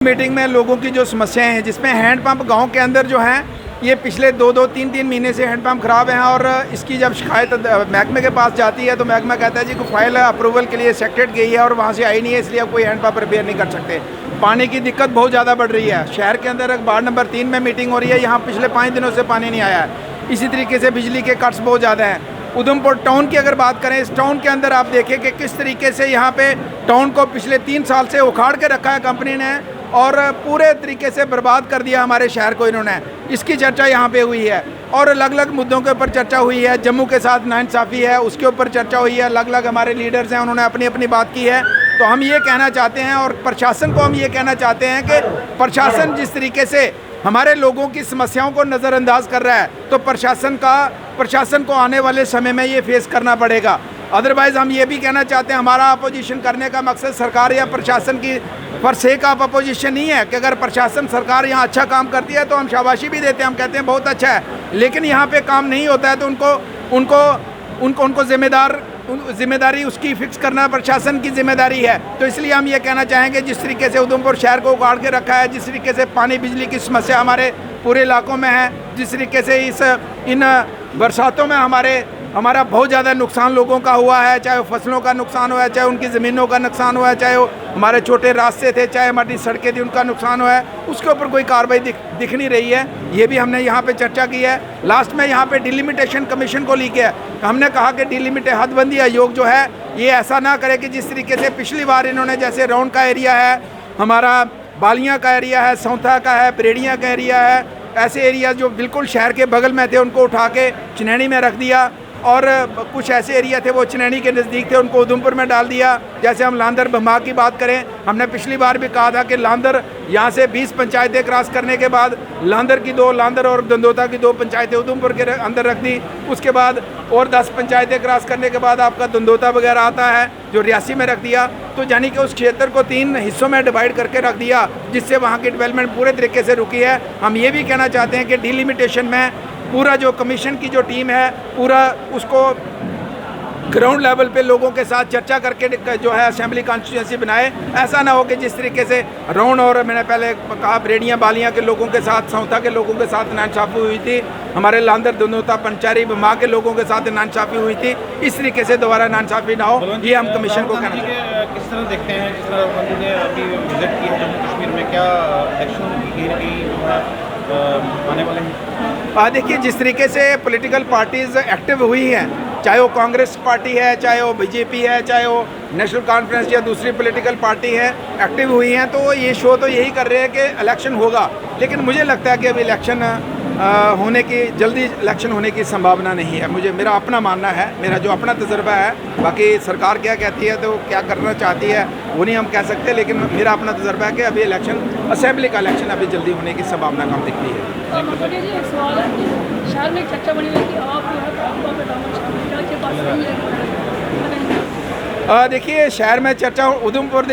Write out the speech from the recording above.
Meeting में लोगों की जो समस्याएं हैं, जिसमें हैंडपंप गांव के अंदर जो हैं ये पिछले 2-3 महीने से हैंडपंप ख़राब हैं और इसकी जब शिकायत महकमे के पास जाती है तो महकमा कहता है जी कोई फाइल अप्रूवल के लिए सेक्रेट गई है और वहाँ से आई नहीं है, इसलिए अब कोई हैंडपंप रिपेयर नहीं कर सकते। पानी की दिक्कत बहुत ज़्यादा बढ़ रही है। शहर के अंदर वार्ड नंबर 3 में मीटिंग हो रही है, यहाँ पिछले 5 दिनों से पानी नहीं आया है। इसी तरीके से बिजली के कट्स बहुत ज़्यादा हैं। उधमपुर टाउन की अगर बात करें, इस टाउन के अंदर आप देखें कि किस तरीके से यहाँ पे टाउन को पिछले 3 साल से उखाड़ के रखा है कंपनी ने और पूरे तरीके से बर्बाद कर दिया हमारे शहर को इन्होंने। इसकी चर्चा यहाँ पे हुई है और अलग अलग मुद्दों के ऊपर चर्चा हुई है। जम्मू के साथ नाइंसाफ़ी है, उसके ऊपर चर्चा हुई है। अलग अलग हमारे लीडर्स हैं, उन्होंने अपनी अपनी बात की है। तो हम ये कहना चाहते हैं और प्रशासन को हम ये कहना चाहते हैं कि प्रशासन जिस तरीके से हमारे लोगों की समस्याओं को नज़रअंदाज कर रहा है तो प्रशासन को आने वाले समय में ये फेस करना पड़ेगा। अदरवाइज़ हम ये भी कहना चाहते हैं, हमारा अपोजिशन करने का मकसद सरकार या प्रशासन की पर सेक ऑफ अपोजिशन नहीं है कि अगर प्रशासन सरकार यहाँ अच्छा काम करती है तो हम शाबाशी भी देते हैं, हम कहते हैं बहुत अच्छा है, लेकिन यहाँ पे काम नहीं होता है तो उनको जिम्मेदारी उसकी फिक्स करना प्रशासन की जिम्मेदारी है। तो इसलिए हम ये कहना चाहेंगे जिस तरीके से उधमपुर शहर को उगाड़ के रखा है, जिस तरीके से पानी बिजली की समस्या हमारे पूरे इलाकों में है, जिस तरीके से इन बरसातों में हमारा बहुत ज़्यादा नुकसान लोगों का हुआ है, चाहे वो फसलों का नुकसान हुआ है, चाहे उनकी ज़मीनों का नुकसान हुआ है, चाहे वो हमारे छोटे रास्ते थे, चाहे हमारी सड़कें थी, उनका नुकसान हुआ है, उसके ऊपर कोई कार्रवाई दिख नहीं रही है। ये भी हमने यहाँ पे चर्चा की है। लास्ट में यहाँ पे डिलिमिटेशन कमीशन को लेके हमने कहा कि हदबंदी आयोग जो है ये ऐसा ना करे कि जिस तरीके से पिछली बार इन्होंने, जैसे राउंड का एरिया है, हमारा बालियाँ का एरिया है, सौंथा का है, परेड़ियाँ का एरिया है, ऐसे एरिया जो बिल्कुल शहर के बगल में थे उनको उठा के चनैनी में रख दिया और कुछ ऐसे एरिया थे वो चनैनी के नज़दीक थे उनको उधमपुर में डाल दिया। जैसे हम लांदर भमा की बात करें, हमने पिछली बार भी कहा था कि लांदर यहाँ से 20 पंचायतें क्रॉस करने के बाद लांदर और दंदोता की 2 पंचायतें उधमपुर के अंदर रख दी। उसके बाद और 10 पंचायतें क्रॉस करने के बाद आपका दंदोता वगैरह आता है जो रियासी में रख दिया। तो यानी कि उस क्षेत्र को 3 हिस्सों में डिवाइड करके रख दिया, जिससे वहाँ की डेवलपमेंट पूरे तरीके से रुकी है। हम ये भी कहना चाहते हैं कि डिलिमिटेशन में पूरा जो कमीशन की जो टीम है, पूरा उसको ग्राउंड लेवल पे लोगों के साथ चर्चा करके जो है असेंबली कॉन्स्टिट्यूंसी बनाए। ऐसा ना हो कि जिस तरीके से राउंड और मैंने पहले कहा परेड़ियाँ बालियाँ के लोगों के साथ, सौंथा के लोगों के साथ नाइंसाफ़ी हुई थी, हमारे लांदर दंदोता पंचारी बमा के लोगों के साथ नाइंसाफ़ी हुई थी। इस तरीके से दोबारा नाइंसाफ़ी ना हो, ये हम कमीशन को कहना चाहते हैं। किस तरह देखते हैं, जिस तरह राहुल ने अभी विजिट की है जम्मू कश्मीर में, क्या इलेक्शन आने वाले हैं? देखिए, जिस तरीके से पॉलिटिकल पार्टीज़ एक्टिव हुई हैं, चाहे वो कांग्रेस पार्टी है, चाहे वो बीजेपी है, चाहे वो नेशनल कॉन्फ्रेंस या दूसरी पॉलिटिकल पार्टी है, एक्टिव हुई हैं, तो ये शो तो यही कर रहे हैं कि इलेक्शन होगा। लेकिन मुझे लगता है कि अभी जल्दी इलेक्शन होने की संभावना नहीं है। मेरा अपना मानना है, मेरा जो अपना तजर्बा है। बाकी सरकार क्या कहती है तो क्या करना चाहती है वो नहीं हम कह सकते, लेकिन मेरा अपना तजर्बा है कि अभी असेंबली का इलेक्शन अभी जल्दी होने की संभावना कम दिखती है। शहर में चर्चा बनी हुई कि देखिए, शहर में चर्चा उधमपुर